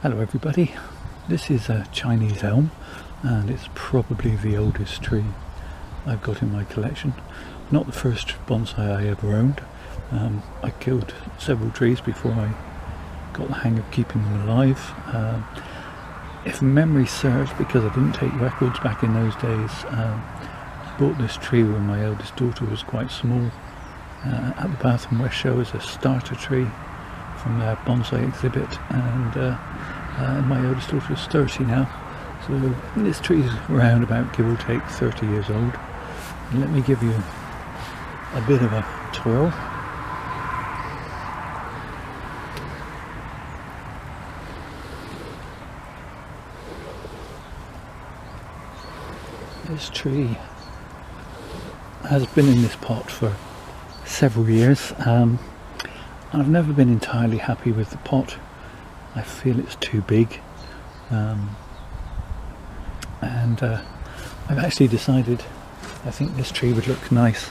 Hello everybody, this is a Chinese elm and it's probably the oldest tree I've got in my collection. Not the first bonsai I ever owned. I killed several trees before I got the hang of keeping them alive. If memory serves, because I didn't take records back in those days, I bought this tree when my eldest daughter was quite small at the Bath and West Show as a starter tree from their bonsai exhibit, and my eldest daughter is 30 now, so this tree is around about, give or take, 30 years old. And let me give you a bit of a tour. This tree has been in this pot for several years. I've never been entirely happy with the pot. I feel it's too big, and I've actually decided I think this tree would look nice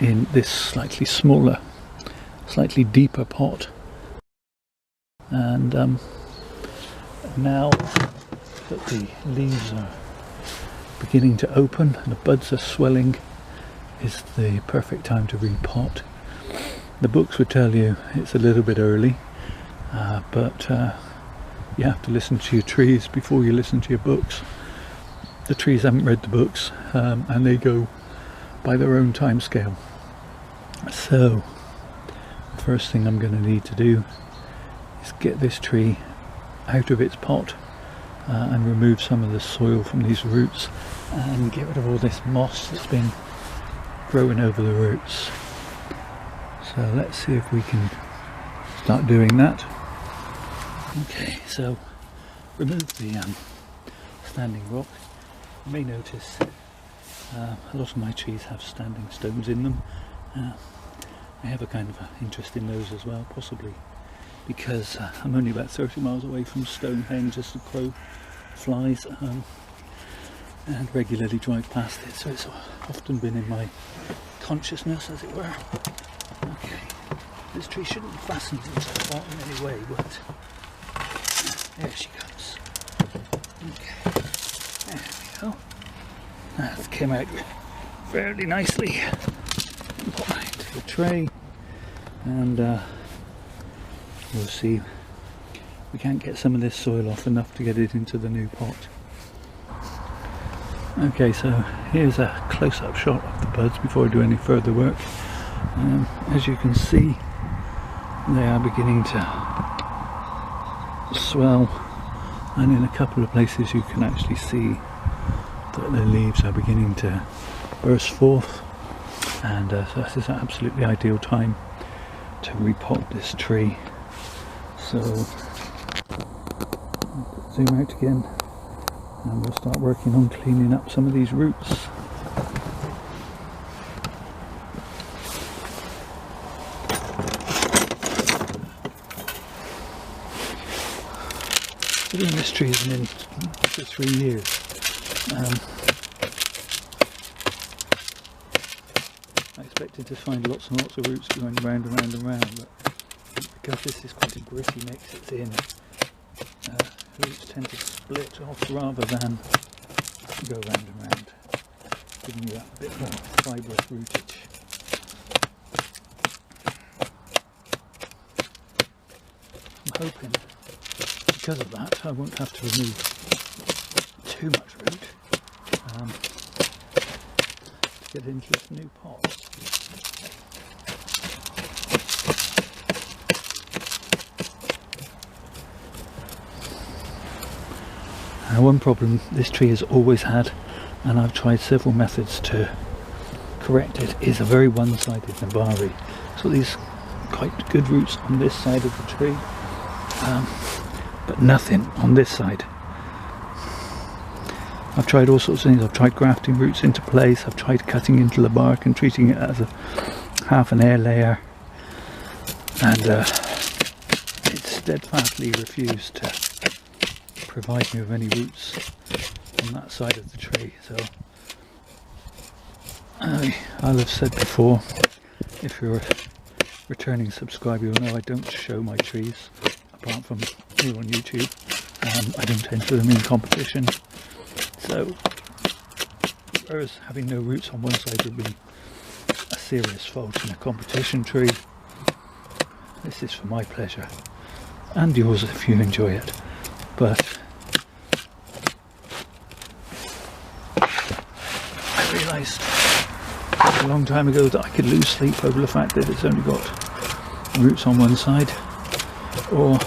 in this slightly smaller, slightly deeper pot. And now that the leaves are beginning to open and the buds are swelling, is the perfect time to repot. The books would tell you it's a little bit early, but you have to listen to your trees before you listen to your books. The trees haven't read the books, and they go by their own time scale. So the first thing I'm going to need to do is get this tree out of its pot and remove some of the soil from these roots and get rid of all this moss that's been growing over the roots. So let's see if we can start doing that. Okay, so remove the standing rock. You may notice a lot of my trees have standing stones in them. I have a kind of interest in those as well, possibly because I'm only about 30 miles away from Stonehenge as the crow flies, and regularly drive past it, so it's often been in my consciousness, as it were. Okay, this tree shouldn't be fastened into the pot in any way, but there she comes. Okay, there we go. That came out fairly nicely. Put that into the tray, and we'll see. We can't get some of this soil off enough to get it into the new pot. Okay, so here's a close-up shot of the buds before I do any further work. As you can see, they are beginning to swell, and in a couple of places you can actually see that the leaves are beginning to burst forth, and so this is an absolutely ideal time to repot this tree. So I'll zoom out again, and we'll start working on cleaning up some of these roots. This tree has been in for 3 years. I expected to find lots and lots of roots going round and round and round, but because this is quite a gritty mix it's in, roots tend to split off rather than go round and round, giving you that bit more fibrous rootage. I'm hoping because of that I won't have to remove too much root to get into this new pot. Now, one problem this tree has always had, and I've tried several methods to correct it, is a very one-sided nabari. So these quite good roots on this side of the tree, but nothing on this side. I've tried all sorts of things. I've tried grafting roots into place, I've tried cutting into the bark and treating it as a half an air layer, and it steadfastly refused to provide me with any roots on that side of the tree. So I'll have said before, if you're a returning subscriber, you'll know I don't show my trees apart from here on YouTube. I don't enter them in competition. So, whereas having no roots on one side would be a serious fault in a competition tree, this is for my pleasure and yours if you enjoy it. But I realised a long time ago that I could lose sleep over the fact that it's only got roots on one side, or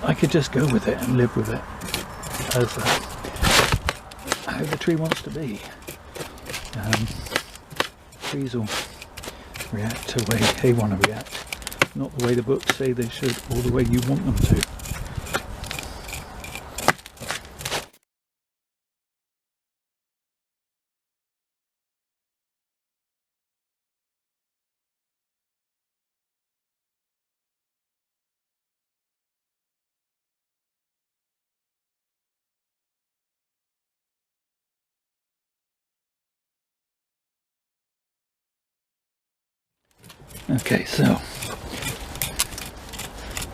I could just go with it and live with it as how the tree wants to be. Trees will react to the way they want to react, not the way the books say they should, or the way you want them to. Okay, so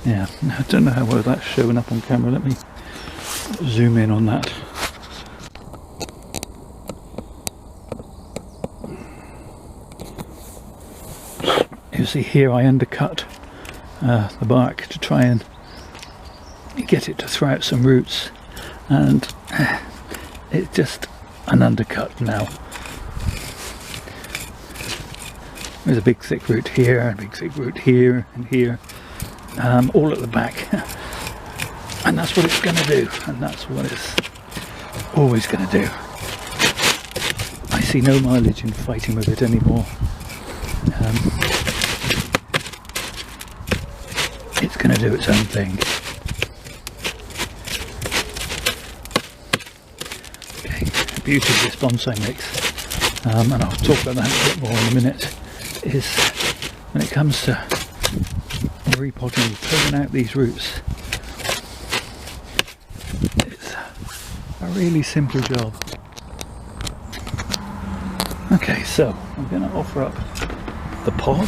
yeah, I don't know how well that's showing up on camera. Let me zoom in on that. You see here I undercut the bark to try and get it to throw out some roots, and it's just an undercut now. There's a big thick root here, a big thick root here and here, all at the back, and that's what it's going to do, and that's what it's always going to do. I see no mileage in fighting with it anymore. It's going to do its own thing. Okay, the beauty of this bonsai mix, and I'll talk about that a bit more in a minute, is when it comes to repotting, pulling out these roots, it's a really simple job. Okay, so I'm going to offer up the pot.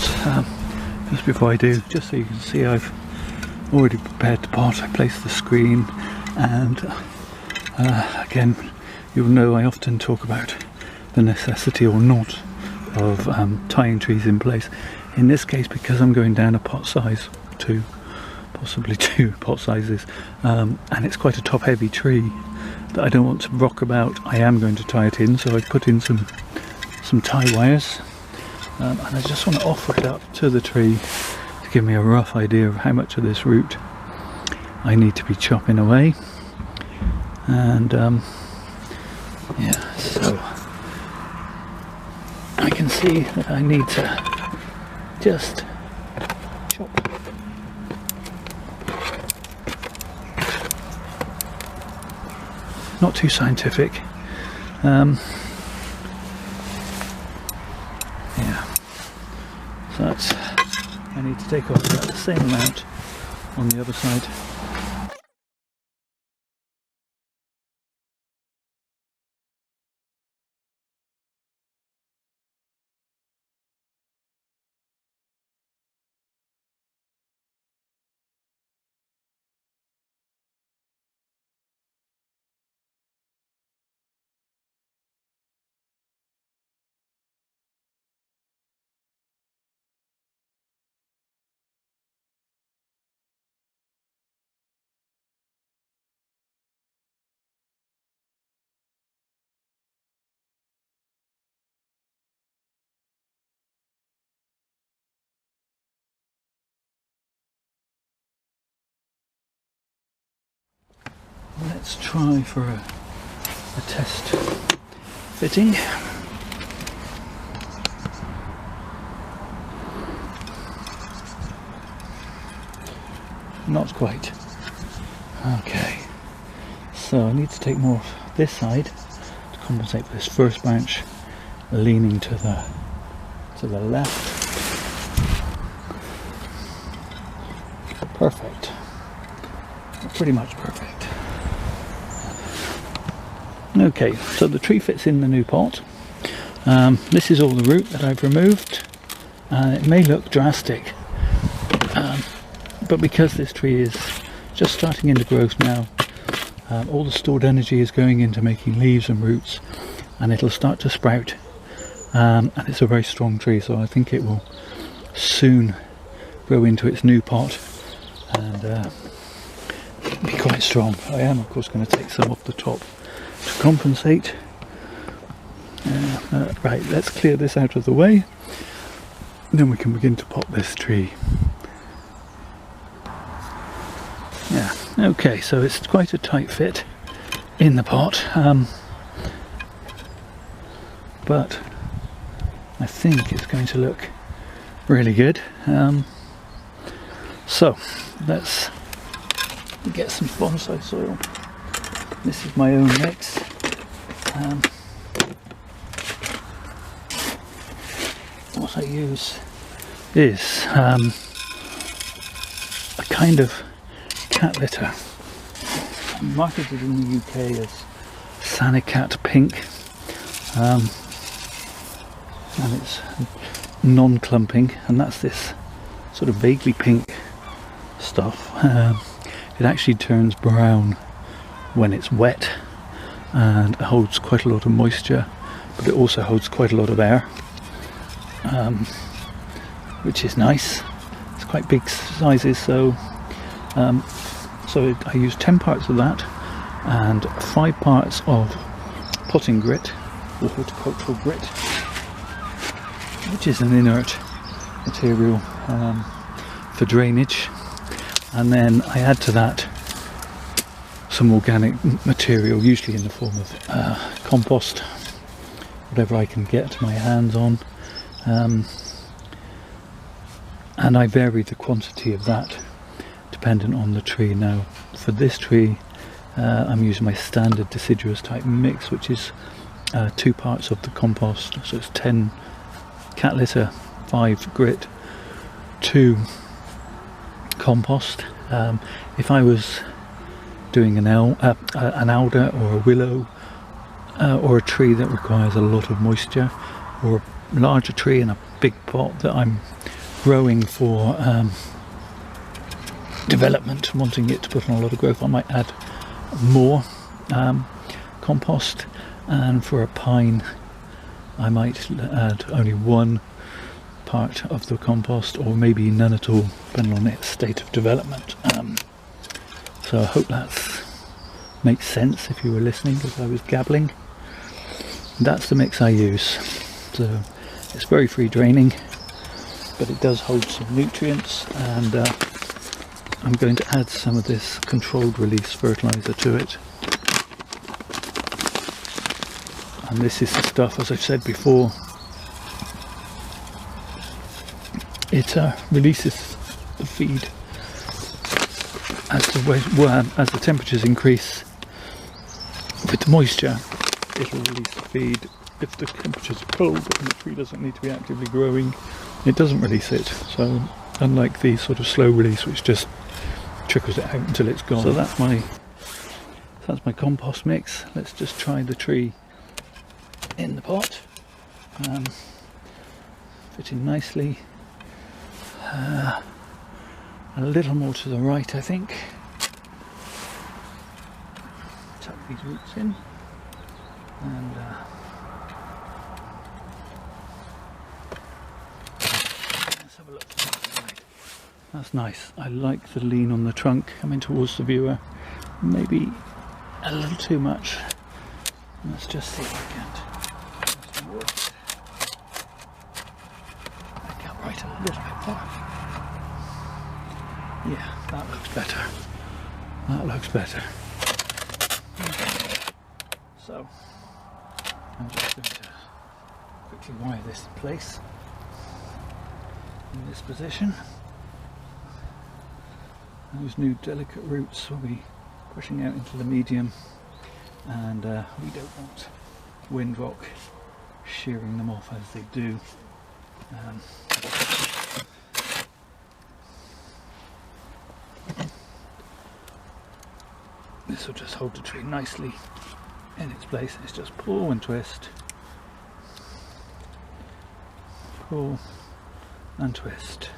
Just before I do, just so you can see, I've already prepared the pot. I placed the screen, and again, you'll know I often talk about the necessity or not of tying trees in place. In this case, because I'm going down a pot size, possibly two pot sizes, and it's quite a top heavy tree that I don't want to rock about, I am going to tie it in. So I've put in some tie wires, and I just want to offer it up to the tree to give me a rough idea of how much of this root I need to be chopping away. And yeah, so I can see that I need to just chop. Not too scientific. Yeah. So that's, I need to take off about the same amount on the other side. Let's try for a test fitting. Not quite. Okay, so I need to take more of this side to compensate for this first branch leaning to the left. Perfect. Pretty much perfect. Okay, so the tree fits in the new pot. This is all the root that I've removed. It may look drastic, but because this tree is just starting into growth now. All the stored energy is going into making leaves and roots, and it'll start to sprout. And it's a very strong tree, so I think it will soon grow into its new pot and be quite strong. I am of course going to take some off the top to compensate. Right, let's clear this out of the way, then we can begin to pot this tree. Yeah, okay, so it's quite a tight fit in the pot, but I think it's going to look really good. So let's get some bonsai soil. This is my own mix. What I use is a kind of cat litter marketed in the UK as Sanicat Pink, and it's non-clumping, and that's this sort of vaguely pink stuff. It actually turns brown when it's wet and it holds quite a lot of moisture, but it also holds quite a lot of air, which is nice. It's quite big sizes, so I use 10 parts of that and 5 parts of potting grit or horticultural grit, which is an inert material for drainage, and then I add to that some organic material, usually in the form of compost, whatever I can get my hands on, and I vary the quantity of that dependent on the tree. Now for this tree I'm using my standard deciduous type mix, which is 2 parts of the compost, so it's 10 cat litter, 5 grit, 2 compost. If I was doing an alder or a willow or a tree that requires a lot of moisture, or a larger tree in a big pot that I'm growing for development, wanting it to put on a lot of growth, I might add more compost, and for a pine I might add only 1 part of the compost, or maybe none at all, depending on its state of development. So I hope that makes sense if you were listening as I was gabbling. That's the mix I use. So it's very free draining, but it does hold some nutrients, and I'm going to add some of this controlled release fertilizer to it. And this is the stuff, as I've said before, it releases the feed as the temperatures increase. With the moisture, it will release the feed. If the temperatures are cold and the tree doesn't need to be actively growing, it doesn't release it. So unlike the sort of slow release, which just trickles it out until it's gone. So that's my compost mix. Let's just try the tree in the pot. Fitting nicely. A little more to the right, I think. Tuck these roots in, and let's have a look. That's nice. I like the lean on the trunk coming towards the viewer. Maybe a little too much. Let's just see if I can work. Make up right a little bit more. Yeah, that looks better. That looks better. So I'm just going to quickly wire this in place in this position. Those new delicate roots will be pushing out into the medium, and we don't want windrock shearing them off as they do. This will just hold the tree nicely in its place. It's just pull and twist, pull and twist.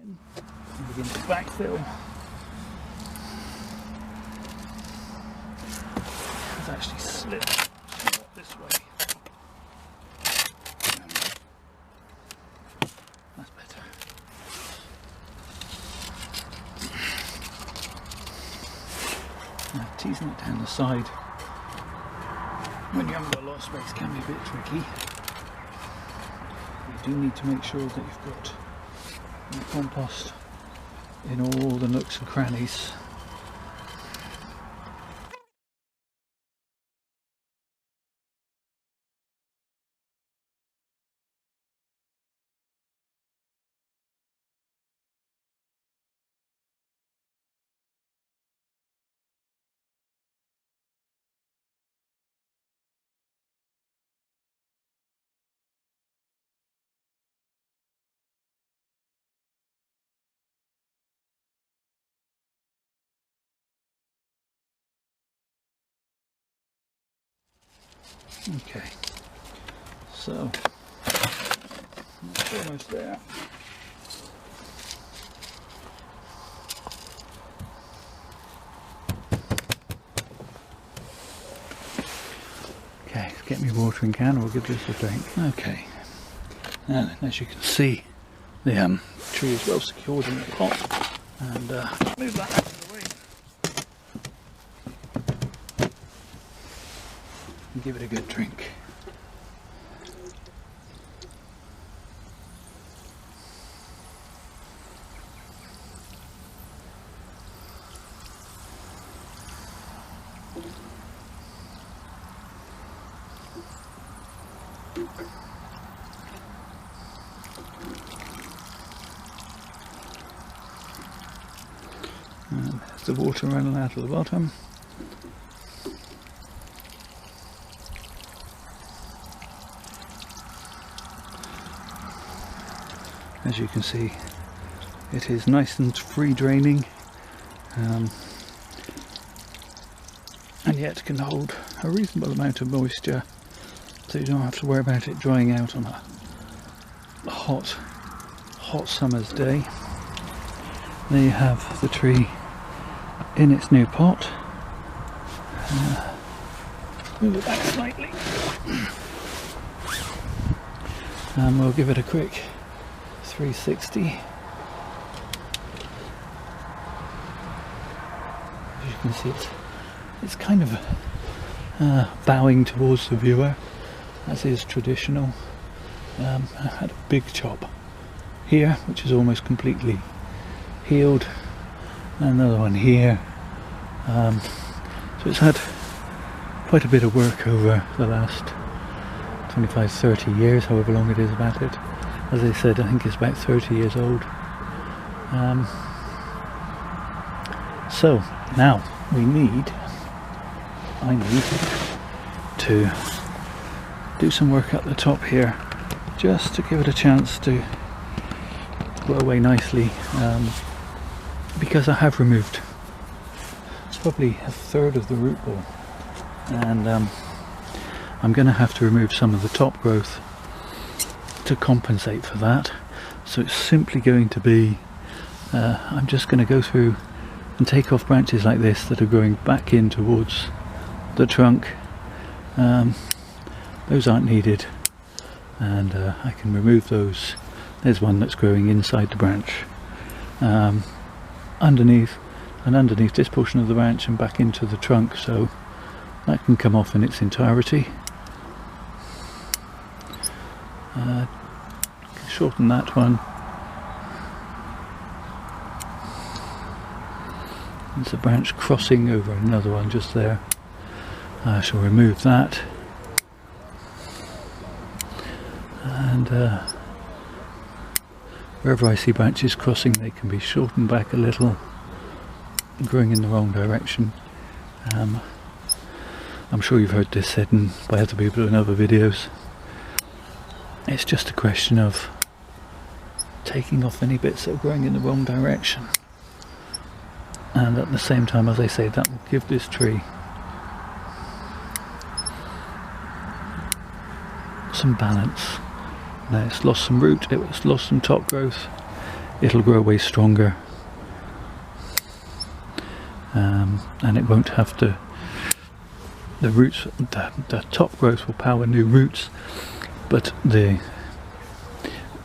in and begin to backfill. It's actually slipped this way. That's better. Now, teasing it down the side when you haven't got a lot of space can be a bit tricky. You do need to make sure that you've got your compost in all the nooks and crannies. Okay, so it's almost there. Okay, let's get me watering can, we'll give this a drink. Okay, now then, as you can see, the tree is well secured in the pot, and move that out of the way. And give it a good drink. And there's the water running out of the bottom. As you can see, it is nice and free draining, and yet can hold a reasonable amount of moisture, so you don't have to worry about it drying out on a hot summer's day. There you have the tree in its new pot. Move it back slightly, and we'll give it a quick 360. As you can see, it's kind of bowing towards the viewer, as is traditional. I had a big chop here, which is almost completely healed, and another one here. So it's had quite a bit of work over the last 25-30 years, however long it is about it. As I said, I think it's about 30 years old. So now I need to do some work at the top here, just to give it a chance to grow away nicely, because I have removed probably a third of the root ball, and I'm going to have to remove some of the top growth to compensate for that. So it's simply going to be I'm just going to go through and take off branches like this that are growing back in towards the trunk. Those aren't needed, and I can remove those. There's one that's growing inside the branch, underneath this portion of the branch and back into the trunk, so that can come off in its entirety. Shorten that one. There's a branch crossing over another one just there. I shall remove that, and wherever I see branches crossing, they can be shortened back a little, growing in the wrong direction. I'm sure you've heard this said by other people in other videos. It's just a question of taking off any bits that are growing in the wrong direction, and at the same time, as I say, that will give this tree some balance. Now it's lost some root, it's lost some top growth, it'll grow way stronger, and it won't have to, the roots, the top growth will power new roots, but the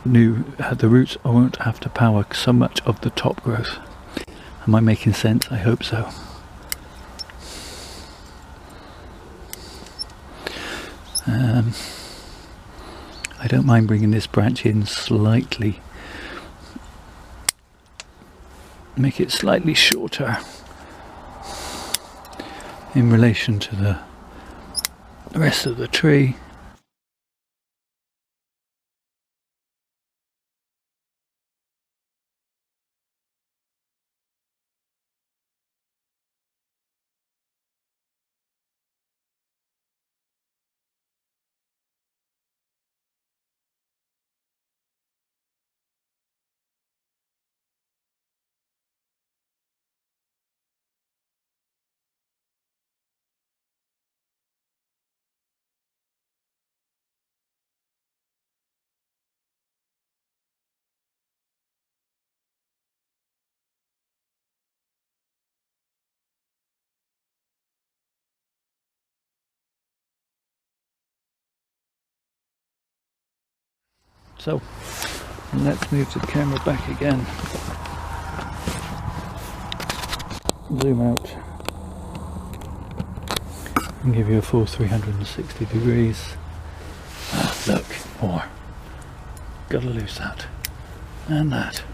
roots won't have to power so much of the top growth. Am I making sense? I hope so. I don't mind bringing this branch in slightly, make it slightly shorter in relation to the rest of the tree. So let's move the camera back again. Zoom out and give you a full 360 degrees. Look, more. Gotta lose that. And that.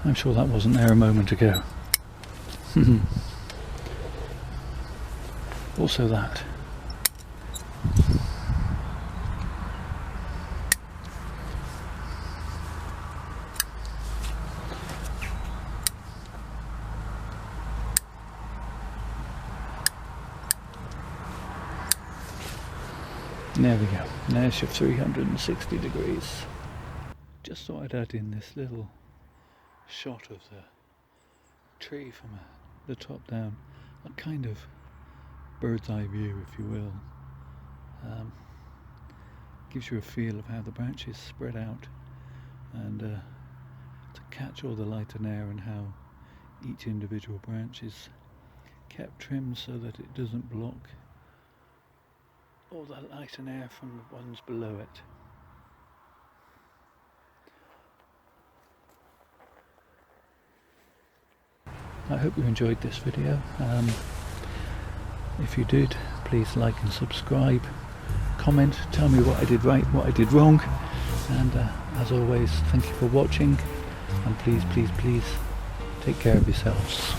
I'm sure that wasn't there a moment ago. Also that. There we go, there's your 360 degrees. Just thought I'd add in this little shot of the tree from the top down, a kind of bird's eye view, if you will. Gives you a feel of how the branches spread out, and to catch all the light and air, and how each individual branch is kept trimmed so that it doesn't block all the light and air from the ones below it. I hope you enjoyed this video. If you did, please like and subscribe, comment, tell me what I did right, what I did wrong, and as always, thank you for watching, and please take care of yourselves.